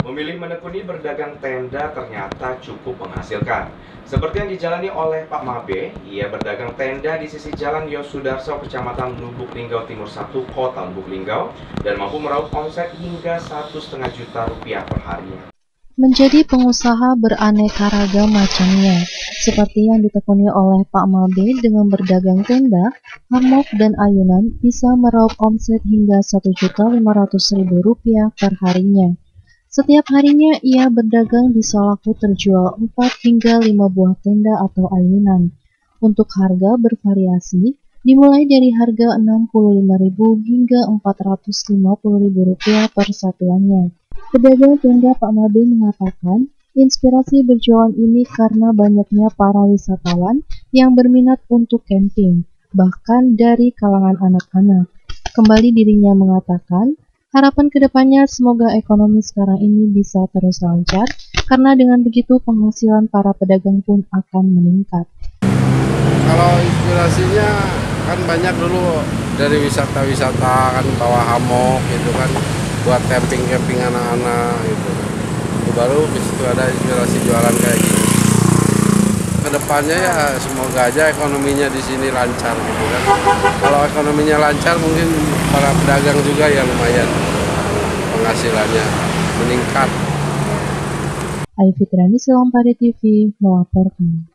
Memilih menekuni berdagang tenda ternyata cukup menghasilkan. Seperti yang dijalani oleh Pak Mabe, ia berdagang tenda di sisi Jalan Yosudarso, Kecamatan Lubuk Linggau Timur 1, Kota Lubuk Linggau, dan mampu meraup omset hingga 1,5 juta rupiah per harinya. Menjadi pengusaha beraneka ragam macamnya, seperti yang ditekuni oleh Pak Mabe dengan berdagang tenda, hammock, dan ayunan bisa meraup omset hingga Rp1.500.000 per harinya. Setiap harinya ia berdagang bisa laku terjual 4 hingga 5 buah tenda atau ayunan. Untuk harga bervariasi, dimulai dari harga Rp65.000 hingga Rp450.000 per satuannya. Pedagang tenda Pak Mabe mengatakan, inspirasi berjualan ini karena banyaknya para wisatawan yang berminat untuk camping, bahkan dari kalangan anak-anak. Kembali dirinya mengatakan, harapan kedepannya semoga ekonomi sekarang ini bisa terus lancar, karena dengan begitu penghasilan para pedagang pun akan meningkat. Kalau inspirasinya kan banyak dulu dari wisata-wisata kan bawa hammock gitu kan buat camping-camping anak-anak gitu. Baru disitu ada inspirasi jualan kayak gini. Kedepannya ya semoga aja ekonominya di sini lancar gitu kan. Kalau ekonominya lancar mungkin para pedagang juga ya lumayan penghasilannya meningkat. Ayu Fitriani, Selampari TV, melaporkan.